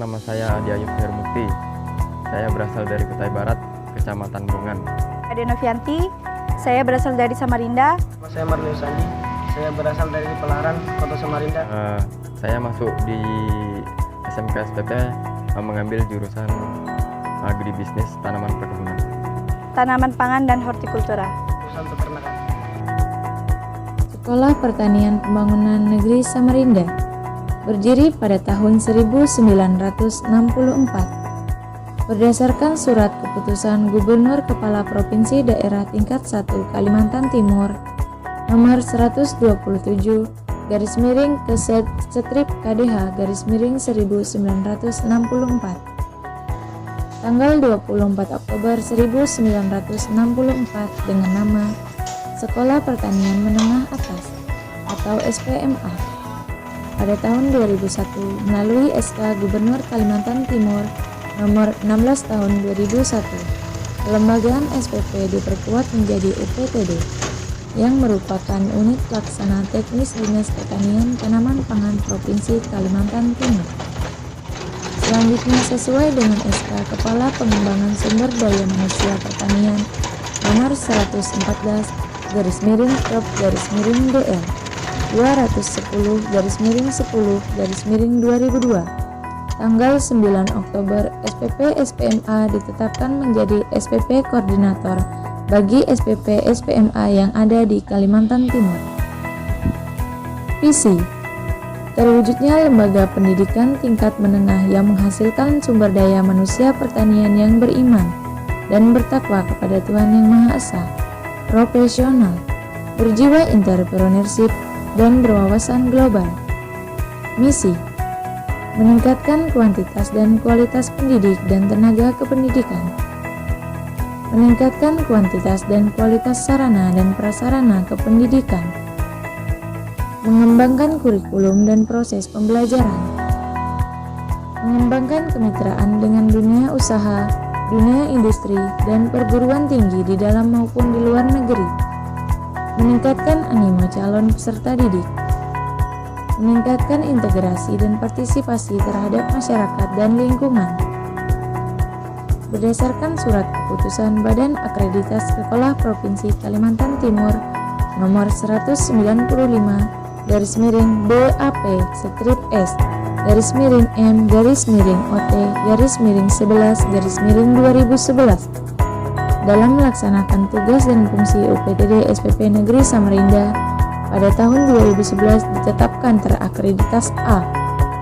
nama saya Adi Ayub Hermukti. Saya berasal dari Kutai Barat, Kecamatan Bongan. Ade Novianti, saya berasal dari Samarinda. Saya Marlius Andi, saya berasal dari Pelaran, Kota Samarinda. Saya masuk di SMK SPP mengambil jurusan agribisnis tanaman perkebunan. Tanaman pangan dan hortikultura. Jurusan peternakan. Sekolah Pertanian Pembangunan Negeri Samarinda berdiri pada tahun 1964. Berdasarkan surat keputusan Gubernur Kepala Provinsi Daerah Tingkat 1 Kalimantan Timur nomor 127 garis miring ke strip KDH garis miring 1964 tanggal 24 Oktober 1964 dengan nama Sekolah Pertanian Menengah Atas atau SPMA. Pada tahun 2001 melalui SK Gubernur Kalimantan Timur nomor 16 tahun 2001, kelembagaan SPP diperkuat menjadi UPTD yang merupakan unit pelaksana teknis Dinas Pertanian Tanaman Pangan Provinsi Kalimantan Timur. Selanjutnya sesuai dengan SK Kepala Pengembangan Sumber Daya Manusia Pertanian nomor 114 garis miring Prop garis miring DL 210 garis miring 10 garis miring 2002 tanggal 9 Oktober SPP SPMA ditetapkan menjadi SPP Koordinator bagi SPP SPMA yang ada di Kalimantan Timur. Visi: terwujudnya lembaga pendidikan tingkat menengah yang menghasilkan sumber daya manusia pertanian yang beriman dan bertakwa kepada Tuhan Yang Maha Esa, profesional, berjiwa entrepreneurship, dan berwawasan global. Misi: meningkatkan kuantitas dan kualitas pendidik dan tenaga kependidikan, meningkatkan kuantitas dan kualitas sarana dan prasarana kependidikan, mengembangkan kurikulum dan proses pembelajaran, mengembangkan kemitraan dengan dunia usaha, dunia industri, dan perguruan tinggi di dalam maupun di luar negeri, meningkatkan animo calon peserta didik, meningkatkan integrasi dan partisipasi terhadap masyarakat dan lingkungan. Berdasarkan surat keputusan Badan Akreditasi Sekolah Provinsi Kalimantan Timur nomor 195 garis miring BAP strip S garis miring M garis miring OT garis miring 11 garis miring 2011 dalam melaksanakan tugas dan fungsi UPTD SPP Negeri Samarinda pada tahun 2011 ditetapkan terakreditasi A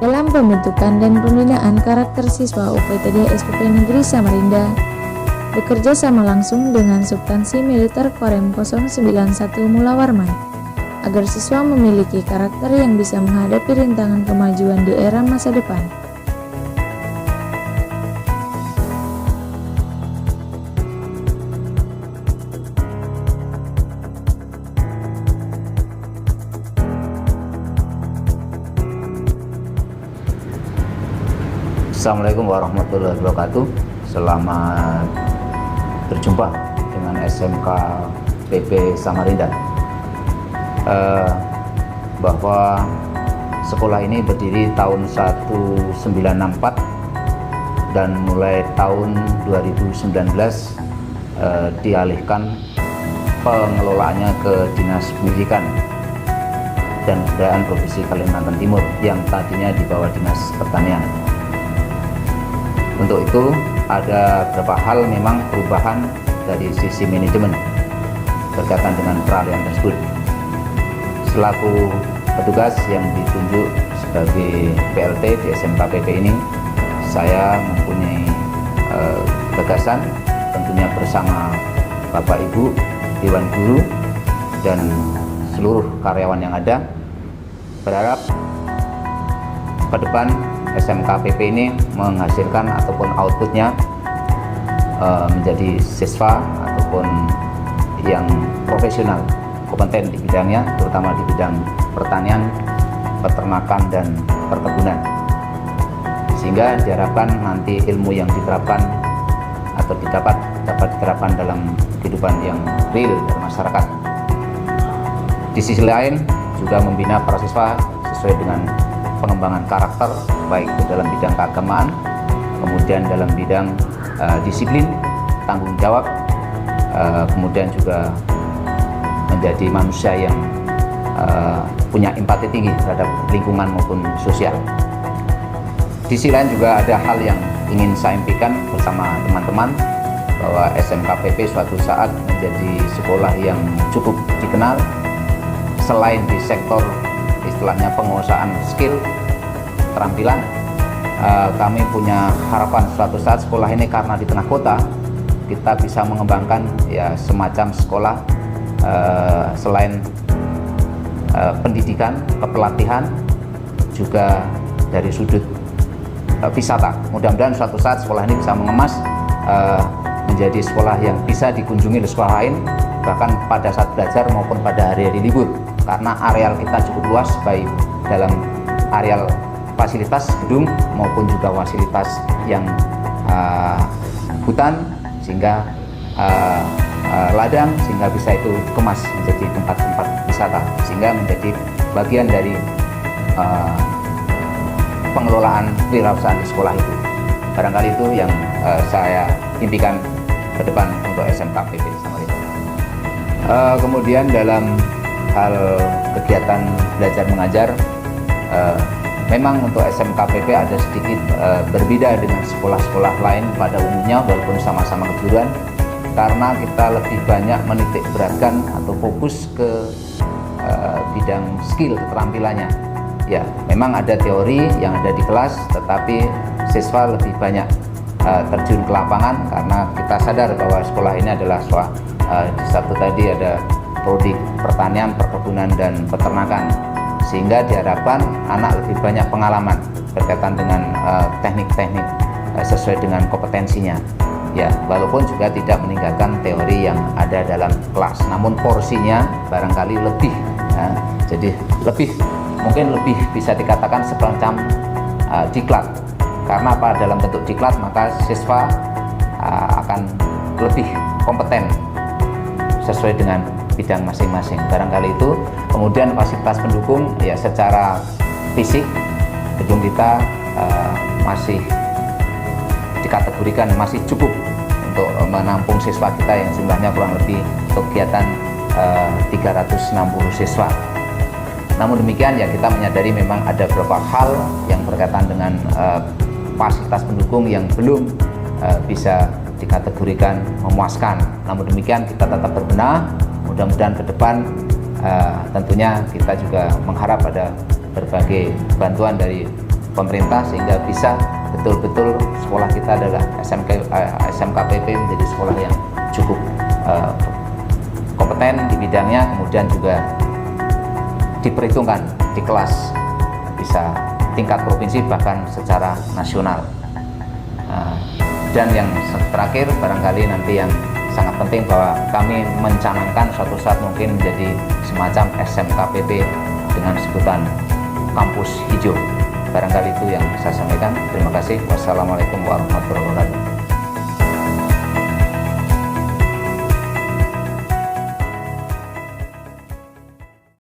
dalam pembentukan dan pembinaan karakter siswa UPTD SPP Negeri Samarinda, bekerja sama langsung dengan substansi militer Korem 091 Mula Warman agar siswa memiliki karakter yang bisa menghadapi rintangan kemajuan di era masa depan. Assalamualaikum warahmatullahi wabarakatuh. Selamat berjumpa dengan SMK PP Samarinda. Bahwa sekolah ini berdiri tahun 1964 dan mulai tahun 2019 dialihkan pengelolaannya ke Dinas Pendidikan dan Kebudayaan Provinsi Kalimantan Timur yang tadinya di bawah Dinas Pertanian. Untuk itu ada beberapa hal memang perubahan dari sisi manajemen berkaitan dengan peralihan tersebut. Selaku petugas yang ditunjuk sebagai PLT di SMK PP ini, saya mempunyai gagasan tentunya bersama Bapak Ibu, Dewan Guru, dan seluruh karyawan yang ada, berharap ke depan SMK PP ini menghasilkan ataupun outputnya menjadi siswa ataupun yang profesional, kompeten di bidangnya, terutama di bidang pertanian, peternakan, dan perkebunan, sehingga diharapkan nanti ilmu yang diterapkan atau dapat diterapkan dalam kehidupan yang real dari masyarakat. Di sisi lain juga membina para siswa sesuai dengan pengembangan karakter, baik itu dalam bidang keagamaan, kemudian dalam bidang disiplin, tanggung jawab, kemudian juga menjadi manusia yang punya empati tinggi terhadap lingkungan maupun sosial. Di sisi lain juga ada hal yang ingin saya impikan bersama teman-teman, bahwa SMKPP suatu saat menjadi sekolah yang cukup dikenal selain di sektor istilahnya penguasaan skill, keterampilan. Kami punya harapan suatu saat sekolah ini karena di tengah kota kita bisa mengembangkan ya semacam sekolah selain pendidikan, kepelatihan, juga dari sudut wisata. Mudah-mudahan suatu saat sekolah ini bisa mengemas menjadi sekolah yang bisa dikunjungi oleh sekolah lain, bahkan pada saat belajar maupun pada hari-hari libur, karena areal kita cukup luas, baik dalam areal fasilitas gedung maupun juga fasilitas yang hutan, sehingga ladang, sehingga bisa itu dikemas menjadi tempat-tempat wisata, sehingga menjadi bagian dari pengelolaan wirausahaan di sekolah itu. Barangkali itu yang saya impikan ke depan untuk SMKPP Samarinda. Kemudian dalam hal kegiatan belajar mengajar, memang untuk SMKPP ada sedikit berbeda dengan sekolah-sekolah lain pada umumnya, walaupun sama-sama kejuruan, karena kita lebih banyak menitik beratkan atau fokus ke bidang skill, keterampilannya. Ya, memang ada teori yang ada di kelas, tetapi siswa lebih banyak terjun ke lapangan, karena kita sadar bahwa sekolah ini adalah sekolah di satu tadi ada prodi pertanian, perkebunan, dan peternakan, sehingga diharapkan anak lebih banyak pengalaman berkaitan dengan teknik-teknik sesuai dengan kompetensinya. Ya, walaupun juga tidak meninggalkan teori yang ada dalam kelas, namun porsinya barangkali lebih, ya, jadi mungkin lebih bisa dikatakan semacam diklat. Karena apa? Dalam bentuk diklat, maka siswa akan lebih kompeten sesuai dengan bidang masing-masing. Barangkali itu. Kemudian fasilitas pendukung, ya secara fisik gedung kita masih dikategorikan masih cukup untuk menampung siswa kita yang jumlahnya kurang lebih kegiatan 360 siswa. Namun demikian, ya kita menyadari memang ada beberapa hal yang berkaitan dengan fasilitas pendukung yang belum bisa dikategorikan memuaskan. Namun demikian, kita tetap berbenah. Mudah-mudahan ke depan tentunya kita juga mengharap ada berbagai bantuan dari pemerintah, sehingga bisa betul-betul sekolah kita adalah SMKPP menjadi sekolah yang cukup kompeten di bidangnya, kemudian juga diperhitungkan di kelas bisa tingkat provinsi bahkan secara nasional. Dan yang terakhir, barangkali nanti yang sangat penting, bahwa kami mencanangkan suatu saat mungkin menjadi semacam SMKPP dengan sebutan kampus hijau. Barangkali itu yang saya sampaikan. Terima kasih. Wassalamualaikum warahmatullahi wabarakatuh.